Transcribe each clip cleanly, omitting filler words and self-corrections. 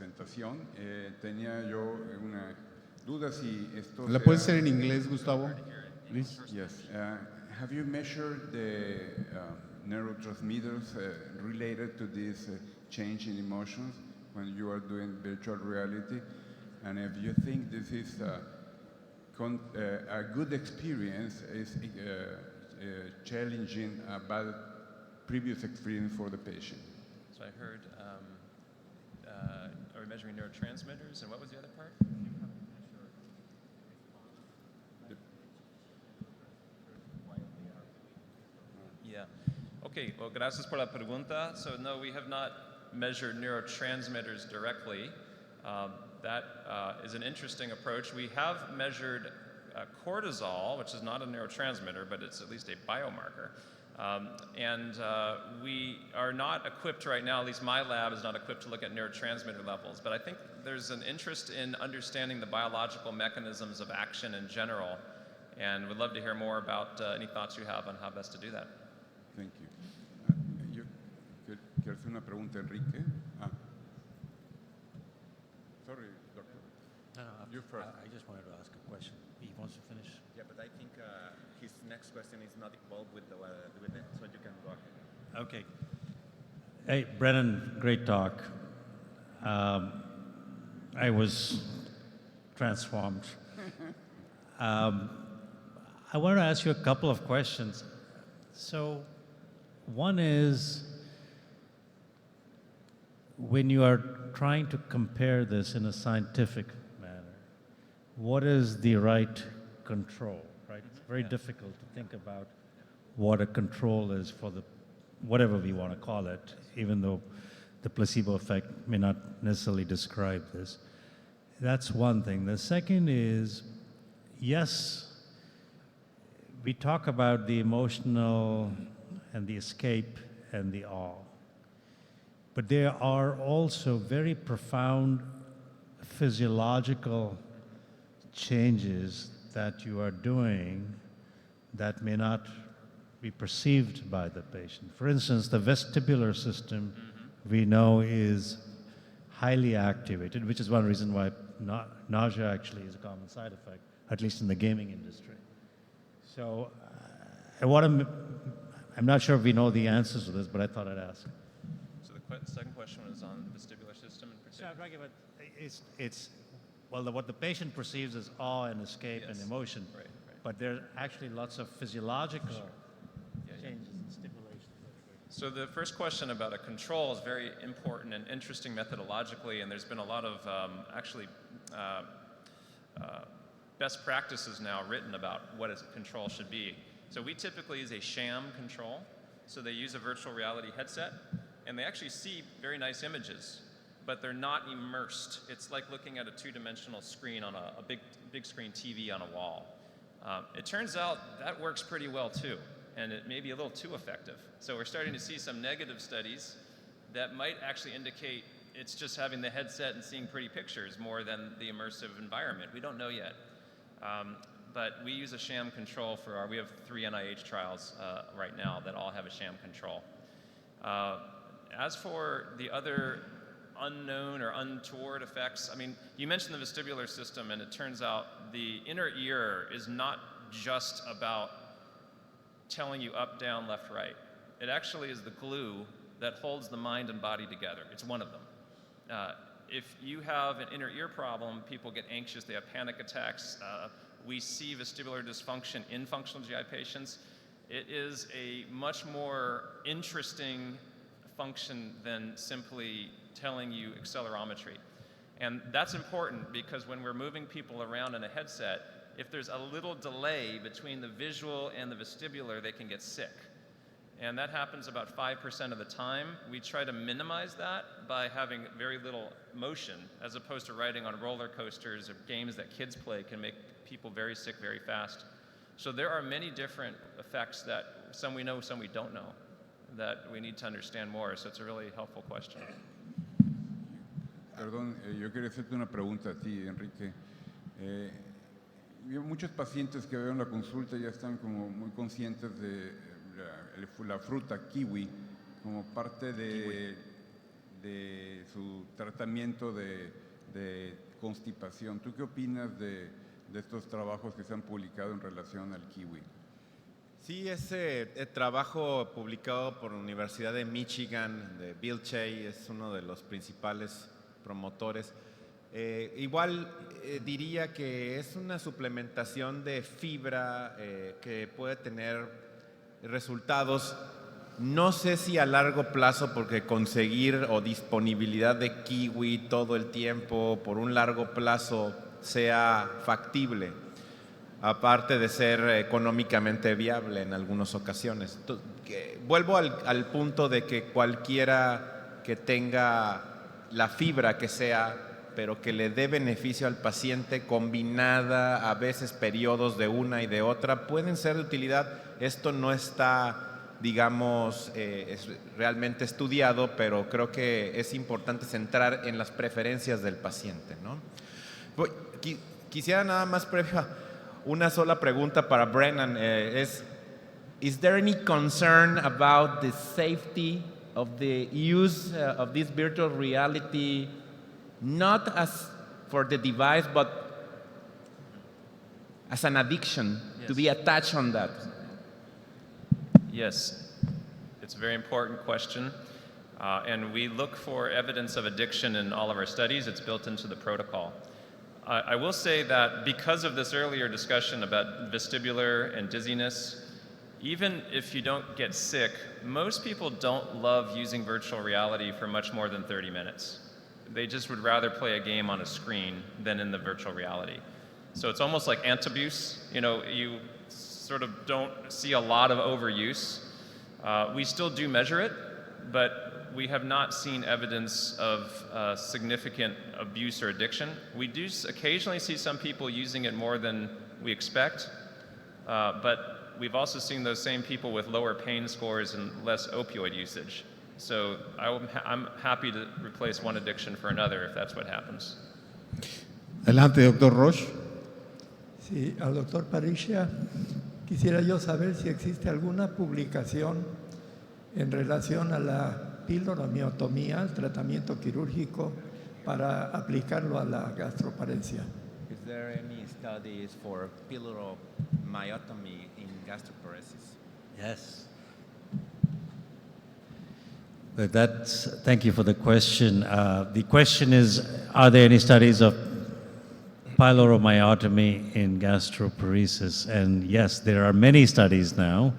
presentación. Tenía yo una duda si esto... ¿La puedes hacer en inglés, Gustavo? Please. Yes. Have you measured the neurotransmitters related to this change in emotions when you are doing virtual reality? And if you think this is a good experience, is challenging a bad previous experience for the patient? So I heard, are we measuring neurotransmitters, and what was the other part? Yeah. Okay, well, gracias por la pregunta. So no, we have not measured neurotransmitters directly. That is an interesting approach. We have measured cortisol, which is not a neurotransmitter, but it's at least a biomarker. We are not equipped right now, at least my lab is not equipped to look at neurotransmitter levels, but I think there's an interest in understanding the biological mechanisms of action in general, and would love to hear more about any thoughts you have on how best to do that. Thank you. ¿Quieres hacer una pregunta, Enrique? Sorry, doctor. No, You first. I just wanted to ask a question. He wants to finish. Yeah, but I think his next question is not involved with it, so you can go ahead. Okay. Hey, Brennan, great talk. I was transformed. I want to ask you a couple of questions. So, one is, when you are trying to compare this in a scientific manner, what is the right control, right? It's very difficult to think about what a control is for the, whatever we want to call it, even though the placebo effect may not necessarily describe this. That's one thing. The second is, yes, we talk about the emotional and the escape and the awe. But there are also very profound physiological changes that you are doing that may not be perceived by the patient. For instance, the vestibular system we know is highly activated, which is one reason why nausea actually is a common side effect, at least in the gaming industry. So I'm not sure if we know the answers to this, but I thought I'd ask. The second question was on the vestibular system in particular. So I'm talking about, it's well, what the patient perceives as awe and escape and emotion, right. But there are actually lots of physiological changes and stimulation. So the first question about a control is very important and interesting methodologically, and there's been a lot of best practices now written about what a control should be. So we typically use a sham control. So they use a virtual reality headset, and they actually see very nice images, but they're not immersed. It's like looking at a two-dimensional screen on a big screen TV on a wall. It turns out that works pretty well too, and it may be a little too effective. So we're starting to see some negative studies that might actually indicate it's just having the headset and seeing pretty pictures more than the immersive environment. We don't know yet. But we use a sham control for we have 3 NIH trials right now that all have a sham control. As for the other unknown or untoward effects, I mean, you mentioned the vestibular system, and it turns out the inner ear is not just about telling you up, down, left, right. It actually is the glue that holds the mind and body together. It's one of them. If you have an inner ear problem, people get anxious, they have panic attacks. We see vestibular dysfunction in functional GI patients. It is a much more interesting function than simply telling you accelerometry. And that's important because when we're moving people around in a headset, if there's a little delay between the visual and the vestibular, they can get sick. And that happens about 5% of the time. We try to minimize that by having very little motion, as opposed to riding on roller coasters or games that kids play can make people very sick very fast. So there are many different effects that some we know, some we don't know, that we need to understand more. So it's a really helpful question. Perdón, yo quería hacerte una pregunta a ti, Enrique. Muchos pacientes que veo en la consulta ya están como muy conscientes de la fruta kiwi como parte de de su tratamiento de constipación. ¿Tú qué opinas de estos trabajos que se han publicado en relación al kiwi? Sí, ese trabajo publicado por la Universidad de Michigan, de Bill Shea, es uno de los principales promotores. Igual diría que es una suplementación de fibra que puede tener resultados, no sé si a largo plazo, porque conseguir o disponibilidad de kiwi todo el tiempo por un largo plazo sea factible, aparte de ser económicamente viable en algunas ocasiones. Vuelvo al punto de que cualquiera que tenga la fibra que sea, pero que le dé beneficio al paciente, combinada a veces periodos de una y de otra, pueden ser de utilidad. Esto no está, digamos, es realmente estudiado, pero creo que es importante centrar en las preferencias del paciente, ¿no? Quisiera nada más una sola pregunta para Brennan. Is there any concern about the safety of the use of this virtual reality, not as for the device, but as an addiction, to be attached on that? Yes, it's a very important question. And we look for evidence of addiction in all of our studies. It's built into the protocol. I will say that because of this earlier discussion about vestibular and dizziness, even if you don't get sick, most people don't love using virtual reality for much more than 30 minutes. They just would rather play a game on a screen than in the virtual reality. So it's almost like antabuse. You know, you sort of don't see a lot of overuse. We still do measure it, but we have not seen evidence of significant abuse or addiction. We do occasionally see some people using it more than we expect, but we've also seen those same people with lower pain scores and less opioid usage. So I'm happy to replace one addiction for another if that's what happens. Adelante, doctor Roche. Sí, al doctor Pariscia, quisiera yo saber si existe alguna publicación en relación a la piloromiotomía, el tratamiento quirúrgico, para aplicarlo a la gastroparesia. Is there any studies for piloromyotomy in gastroparesis? Yes. But thank you for the question. The question is, are there any studies of pyloromyotomy in gastroparesis? And yes, there are many studies now.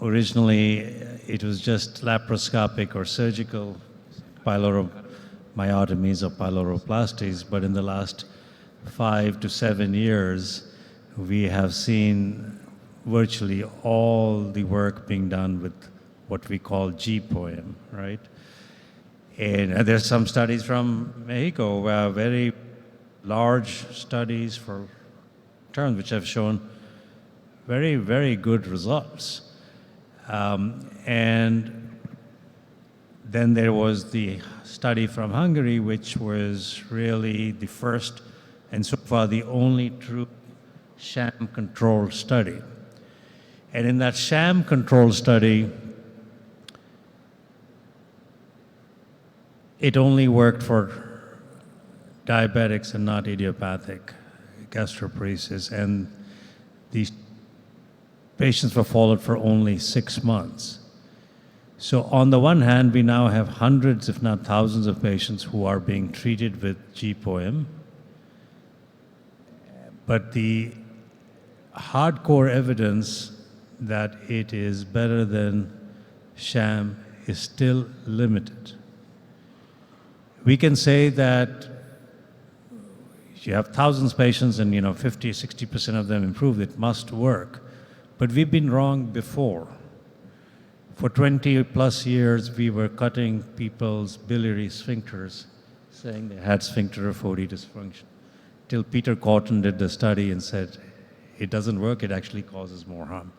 Originally, it was just laparoscopic or surgical pyloromyotomies or pyloroplasties, but in the last 5 to 7 years, we have seen virtually all the work being done with what we call G-POEM, right? And there's some studies from Mexico, very large studies for terms which have shown very, very good results. And then there was the study from Hungary, which was really the first and so far the only true sham control study. And in that sham control study, it only worked for diabetics and not idiopathic gastroparesis. And these patients were followed for only 6 months. So on the one hand, we now have hundreds, if not thousands, of patients who are being treated with G-POEM. But the hardcore evidence that it is better than sham is still limited. We can say that you have thousands of patients and 50, 60% of them improve, it must work. But we've been wrong before. For 20 plus years, we were cutting people's biliary sphincters, saying they had sphincter of Fode dysfunction, till Peter Cotton did the study and said, it doesn't work, it actually causes more harm.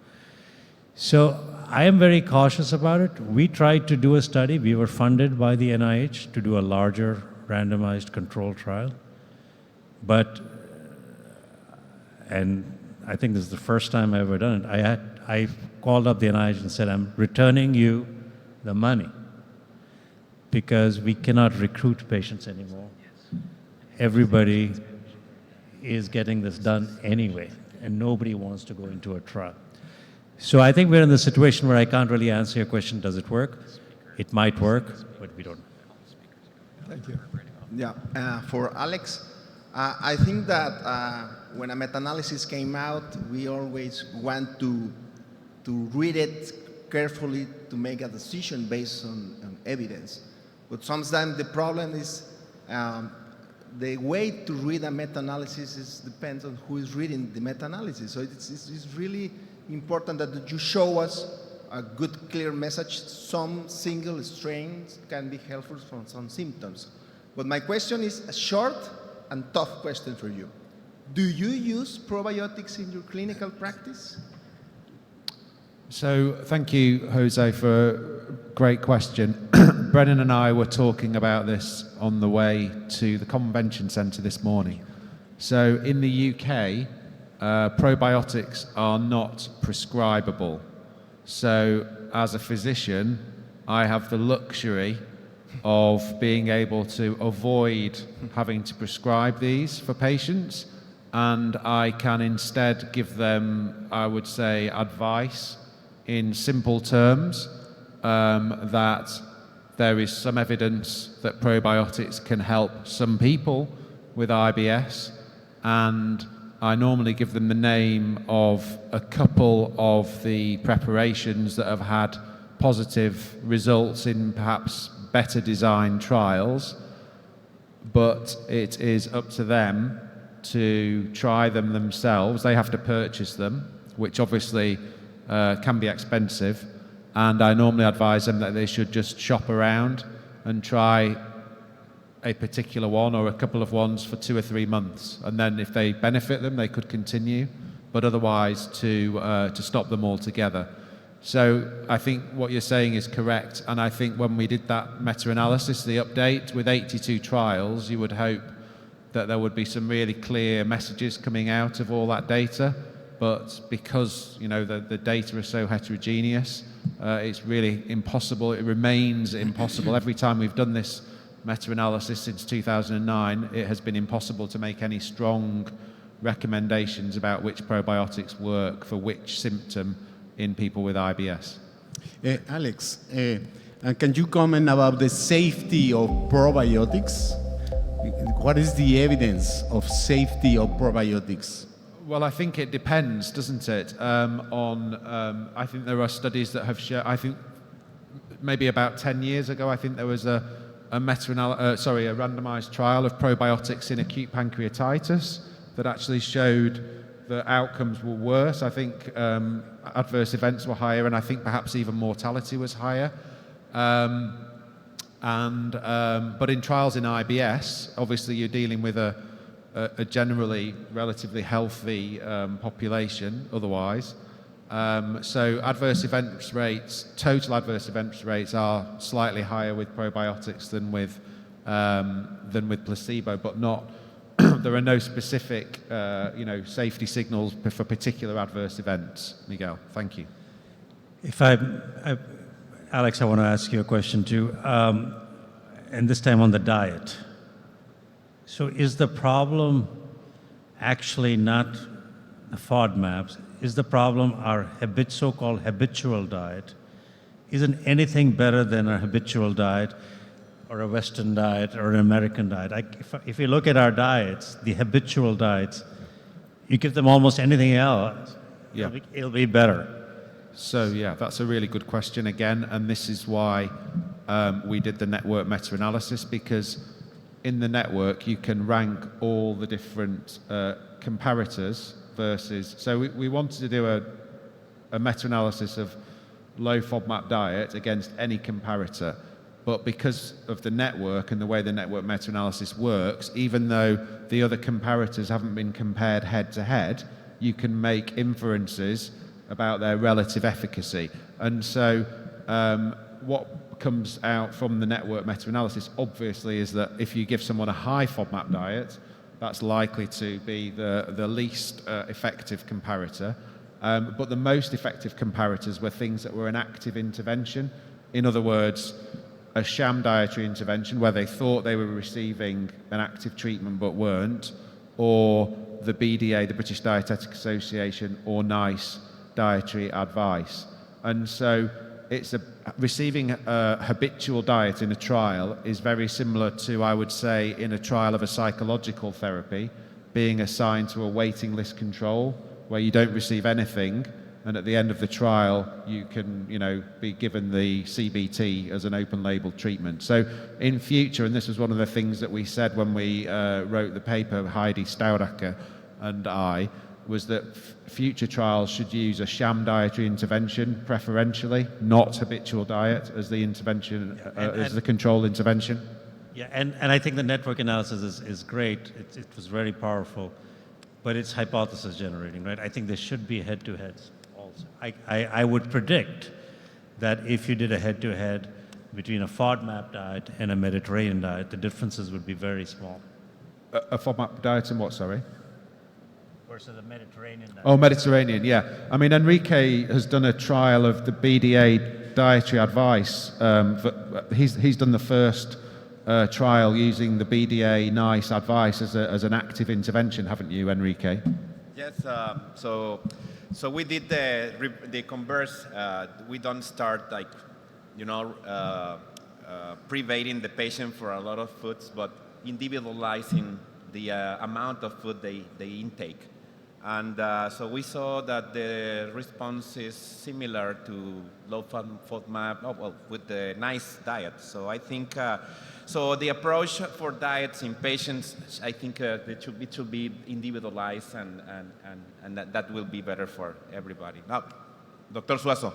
So I am very cautious about it. We tried to do a study. We were funded by the NIH to do a larger randomized control trial. And I think this is the first time I've ever done it. I called up the NIH and said, I'm returning you the money. because we cannot recruit patients anymore. Everybody is getting this done anyway, and nobody wants to go into a trial. So I think we're in the situation where I can't really answer your question, does it work? It might work, but we don't know. Thank you. Yeah, for Alex, I think that when a meta-analysis came out, we always want to read it carefully to make a decision based on evidence. But sometimes the problem is the way to read a meta-analysis depends on who is reading the meta-analysis. So it's really important that you show us a good, clear message. Some single strains can be helpful for some symptoms. But my question is a short and tough question for you. Do you use probiotics in your clinical practice? So thank you, Jose, for a great question. Brennan and I were talking about this on the way to the convention centre this morning. So in the UK, probiotics are not prescribable. So as a physician, I have the luxury of being able to avoid having to prescribe these for patients, and I can instead give them, I would say, advice in simple terms that there is some evidence that probiotics can help some people with IBS, and I normally give them the name of a couple of the preparations that have had positive results in perhaps better designed trials, but it is up to them to try them themselves. They have to purchase them, which obviously can be expensive, and I normally advise them that they should just shop around and try a particular one or a couple of ones for 2 or 3 months, and then if they benefit them, they could continue, but otherwise to stop them altogether. So I think what you're saying is correct, and I think when we did that meta-analysis, the update with 82 trials, you would hope that there would be some really clear messages coming out of all that data, but because the data are so heterogeneous, it's really impossible. It remains impossible. Every time we've done this meta-analysis since 2009, it has been impossible to make any strong recommendations about which probiotics work for which symptom in people with IBS. Alex, can you comment about the safety of probiotics? What is the evidence of safety of probiotics? Well, I think it depends, doesn't it? I think there are studies that have shown. I think maybe about 10 years ago, I think there was a randomized trial of probiotics in acute pancreatitis that actually showed the outcomes were worse. I think adverse events were higher, and I think perhaps even mortality was higher. But in trials in IBS, obviously you're dealing with a generally relatively healthy population otherwise. So adverse events rates, total adverse events rates are slightly higher with probiotics than with placebo, but not. There are no specific, safety signals for particular adverse events. Miguel, thank you. Alex, I want to ask you a question too, and this time on the diet. So is the problem actually not the FODMAPs? Is the problem our so-called habitual diet? Isn't anything better than a habitual diet or a Western diet or an American diet? If you look at our diets, the habitual diets, you give them almost anything else, it'll be better. So yeah, that's a really good question again, and this is why we did the network meta-analysis, because in the network you can rank all the different comparators versus. So we wanted to do a meta-analysis of low FODMAP diet against any comparator. But because of the network and the way the network meta-analysis works, even though the other comparators haven't been compared head-to-head, you can make inferences about their relative efficacy. And so what comes out from the network meta-analysis, obviously, is that if you give someone a high FODMAP diet, that's likely to be the least effective comparator. But the most effective comparators were things that were an active intervention. In other words, a sham dietary intervention where they thought they were receiving an active treatment but weren't, or the BDA, the British Dietetic Association, or NICE dietary advice. And so receiving a habitual diet in a trial is very similar to, I would say, in a trial of a psychological therapy, being assigned to a waiting list control where you don't receive anything, and at the end of the trial you can, be given the CBT as an open label treatment. So in future, and this was one of the things that we said when we wrote the paper, Heidi Stauracker and I, was that future trials should use a sham dietary intervention preferentially, not habitual diet as the intervention, as the control intervention. Yeah, and I think the network analysis is great. It was very powerful, but it's hypothesis generating, right? I think there should be head-to-heads also. I would predict that if you did a head-to-head between a FODMAP diet and a Mediterranean diet, the differences would be very small. A FODMAP diet and what, sorry? Versus a Mediterranean diet. Oh, Mediterranean, yeah. I mean, Enrique has done a trial of the BDA dietary advice. He's done the first trial using the BDA NICE advice as an active intervention, haven't you, Enrique? Yes, so we did the converse. We don't start privating the patient for a lot of foods, but individualizing the amount of food they intake. And so we saw that the response is similar to low FODMAP, with the NICE diet. So I think, so the approach for diets in patients, I think it should be individualized, and that will be better for everybody. Now, Dr. Suazo.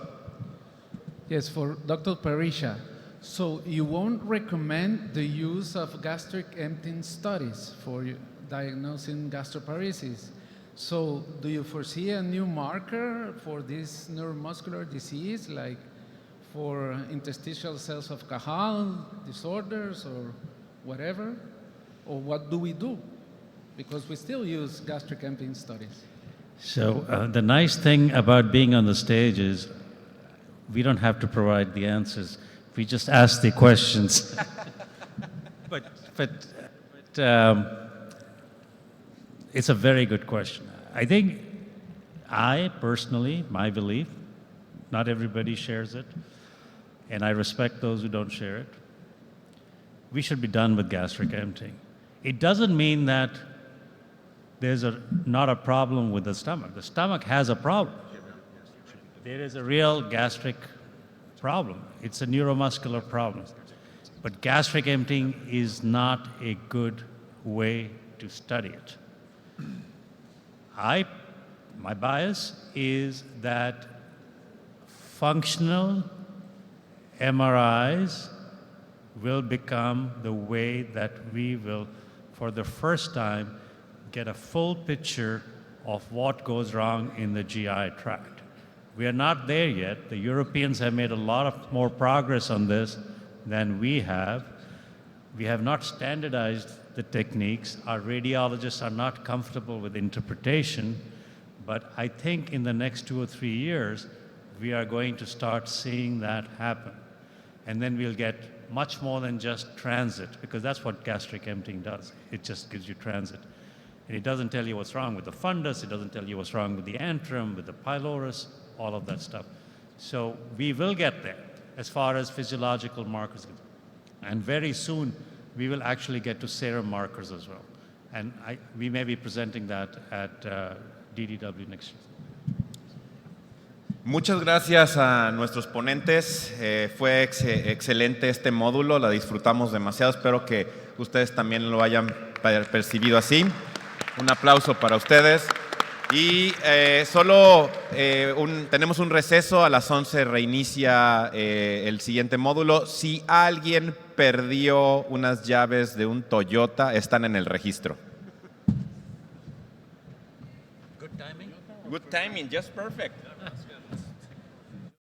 Yes, for Dr. Parisha. So you won't recommend the use of gastric emptying studies for diagnosing gastroparesis. So do you foresee a new marker for this neuromuscular disease, like for interstitial cells of Cajal disorders or whatever? Or what do we do? Because we still use gastric emptying studies. So the nice thing about being on the stage is we don't have to provide the answers. We just ask the questions. but it's a very good question. I think personally, my belief, not everybody shares it, and I respect those who don't share it. We should be done with gastric emptying. It doesn't mean that there's not a problem with the stomach. The stomach has a problem. There is a real gastric problem. It's a neuromuscular problem. But gastric emptying is not a good way to study it. My bias is that functional MRIs will become the way that we will, for the first time, get a full picture of what goes wrong in the GI tract. We are not there yet. The Europeans have made a lot of more progress on this than we have. We have not standardized the techniques. Our radiologists are not comfortable with interpretation, but I think in the next 2 or 3 years, we are going to start seeing that happen. And then we'll get much more than just transit, because that's what gastric emptying does. It just gives you transit. And it doesn't tell you what's wrong with the fundus, it doesn't tell you what's wrong with the antrum, with the pylorus, all of that stuff. So we will get there as far as physiological markers go. And very soon, we will actually get to serum markers as well. And we may be presenting that at DDW next year. Muchas gracias a nuestros ponentes. Fue excelente este módulo, la disfrutamos demasiado. Espero que ustedes también lo hayan percibido así. Un aplauso para ustedes. Y tenemos un receso, a las 11 reinicia el siguiente módulo. Si alguien perdió unas llaves de un Toyota, están en el registro. Good timing? Good timing, just perfect.